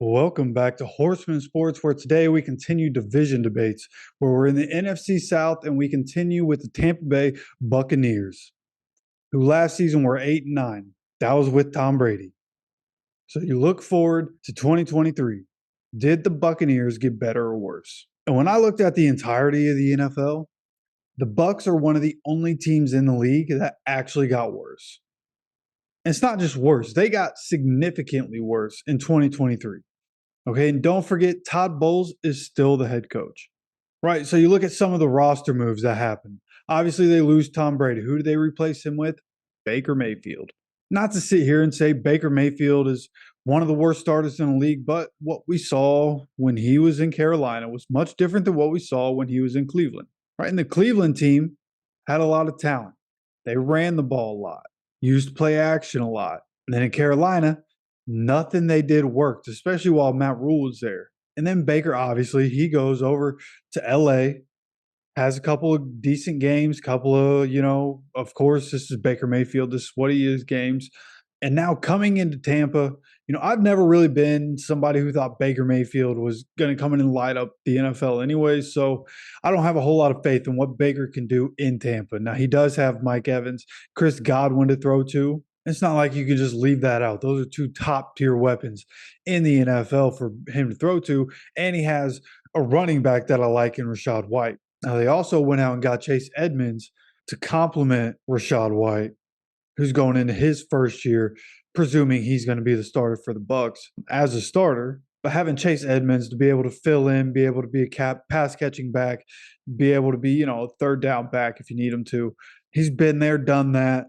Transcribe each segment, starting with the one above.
Welcome back to Horsemen Sports, where today we continue division debates, where we're in the NFC South and we continue with the Tampa Bay Buccaneers, who last season were 8-9. That was with Tom Brady. So you look forward to 2023. Did the Buccaneers get better or worse? And when I looked at the entirety of the NFL, the Bucs are one of the only teams in the league that actually got worse. And it's not just worse, they got significantly worse in 2023. Okay, and don't forget, Todd Bowles is still the head coach. Right, so you look at some of the roster moves that happened. Obviously, they lose Tom Brady. Who do they replace him with? Baker Mayfield. Not to sit here and say Baker Mayfield is one of the worst starters in the league, but what we saw when he was in Carolina was much different than what we saw when he was in Cleveland. Right, and the Cleveland team had a lot of talent. They ran the ball a lot, used play action a lot. And then in Carolina, nothing they did worked, especially while Matt Rule was there. And then Baker, obviously, he goes over to LA, has a couple of decent games, couple of, of course, this is Baker Mayfield. This is what he is games. And now coming into Tampa, I've never really been somebody who thought Baker Mayfield was going to come in and light up the NFL anyways. So I don't have a whole lot of faith in what Baker can do in Tampa. Now, he does have Mike Evans, Chris Godwin to throw to. It's not like you can just leave that out. Those are two top tier weapons in the NFL for him to throw to. And he has a running back that I like in Rachaad White. Now, they also went out and got Chase Edmonds to complement Rachaad White, who's going into his first year, presuming he's going to be the starter for the Bucs as a starter. But having Chase Edmonds to be able to fill in, be able to be a pass catching back, be able to be, a third down back if you need him to. He's been there, done that,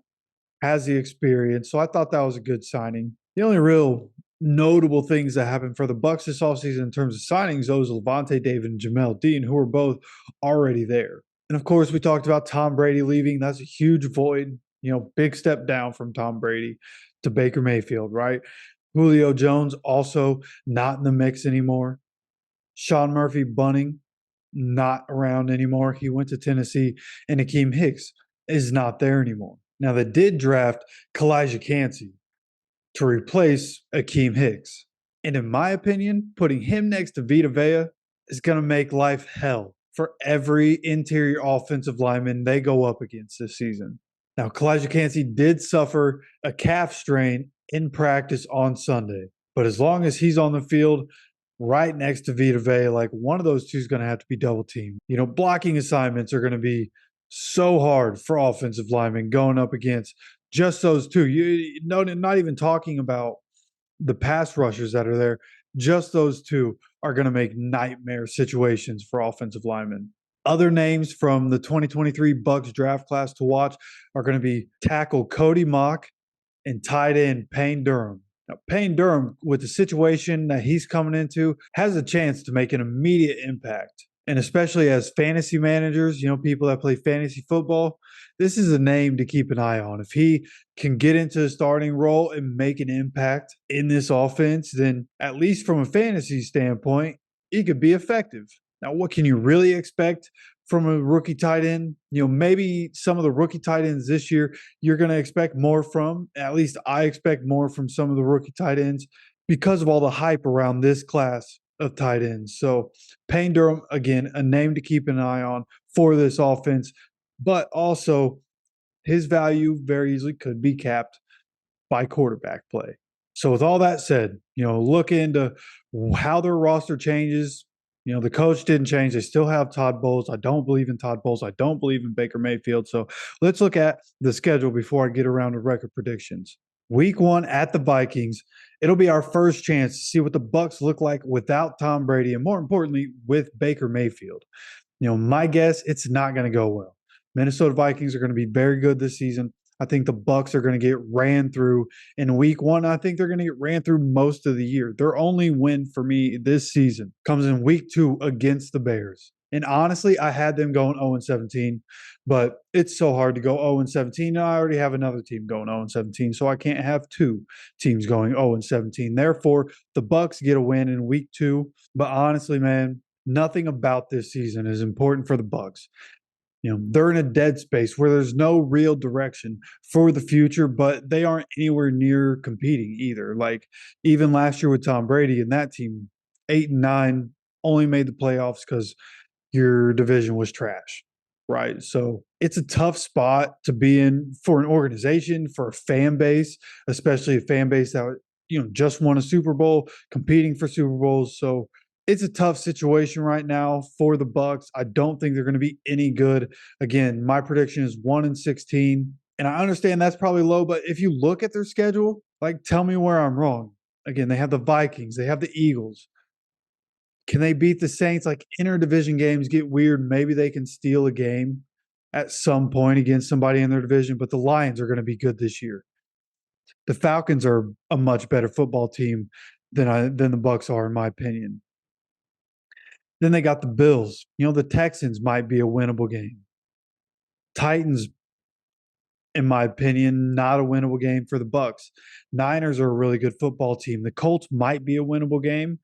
has the experience. So I thought that was a good signing. The only real notable things that happened for the Bucs this offseason in terms of signings, those Levante David and Jamel Dean, who were both already there. And of course, we talked about Tom Brady leaving. That's a huge void, big step down from Tom Brady to Baker Mayfield, right? Julio Jones also not in the mix anymore. Sean Murphy Bunting not around anymore. He went to Tennessee, and Akeem Hicks is not there anymore. Now, they did draft Kalijah Cansey to replace Akeem Hicks. And in my opinion, putting him next to Vita Vea is going to make life hell for every interior offensive lineman they go up against this season. Now, Kalijah Cansey did suffer a calf strain in practice on Sunday. But as long as he's on the field right next to Vita Vea, like one of those two is going to have to be double teamed. Blocking assignments are going to be so hard for offensive linemen going up against just those two. You know, not even talking about the pass rushers that are there. Just those two are going to make nightmare situations for offensive linemen. Other names from the 2023 Bucs draft class to watch are going to be tackle Cody Mock and tight end Payne Durham. Now, Payne Durham, with the situation that he's coming into, has a chance to make an immediate impact. And especially as fantasy managers, people that play fantasy football, this is a name to keep an eye on. If he can get into the starting role and make an impact in this offense, then at least from a fantasy standpoint, he could be effective. Now, what can you really expect from a rookie tight end? Maybe some of the rookie tight ends this year, you're going to expect more from. At least I expect more from some of the rookie tight ends because of all the hype around this class of tight ends. So Payne Durham, again, a name to keep an eye on for this offense, but also his value very easily could be capped by quarterback play. So with all that said, look into how their roster changes. The coach didn't change. They still have Todd Bowles. I don't believe in Todd Bowles. I don't believe in Baker Mayfield. So let's look at the schedule before I get around to record predictions. Week 1 at the Vikings. It'll be our first chance to see what the Bucs look like without Tom Brady and, more importantly, with Baker Mayfield. My guess, it's not going to go well. Minnesota Vikings are going to be very good this season. I think the Bucs are going to get ran through in week 1. I think they're going to get ran through most of the year. Their only win for me this season comes in week 2 against the Bears. And honestly, I had them going 0-17, but it's so hard to go 0-17. And I already have another team going 0-17, so I can't have two teams going 0-17. Therefore, the Bucs get a win in week 2. But honestly, man, nothing about this season is important for the Bucs. They're in a dead space where there's no real direction for the future, but they aren't anywhere near competing either. Like even last year with Tom Brady and that team, 8 and 9, only made the playoffs because your division was trash, right? So it's a tough spot to be in for an organization, for a fan base, especially a fan base that just won a Super Bowl, competing for Super Bowls. So it's a tough situation right now for the Bucs. I don't think they're going to be any good. Again, my prediction is 1-16, and I understand that's probably low, but if you look at their schedule, like tell me where I'm wrong. Again, they have the Vikings, they have the Eagles. Can they beat the Saints? Like interdivision games get weird. Maybe they can steal a game at some point against somebody in their division, but the Lions are going to be good this year. The Falcons are a much better football team than the Bucs are, in my opinion. Then they got the Bills. The Texans might be a winnable game. Titans, in my opinion, not a winnable game for the Bucs. Niners are a really good football team. The Colts might be a winnable game.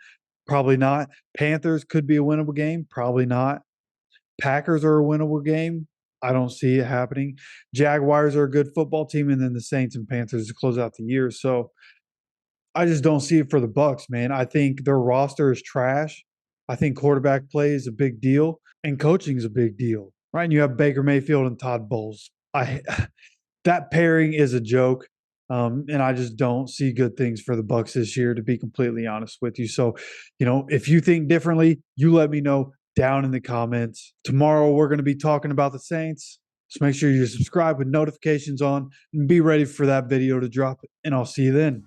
Probably not. Panthers could be a winnable game. Probably not. Packers are a winnable game. I don't see it happening. Jaguars are a good football team, and then the Saints and Panthers to close out the year. So I just don't see it for the Bucs, man. I think their roster is trash. I think quarterback play is a big deal, and coaching is a big deal, right? And you have Baker Mayfield and Todd Bowles. I that pairing is a joke. And I just don't see good things for the Bucs this year, to be completely honest with you. So, if you think differently, you let me know down in the comments. Tomorrow we're going to be talking about the Saints. So make sure you subscribe with notifications on and be ready for that video to drop. And I'll see you then.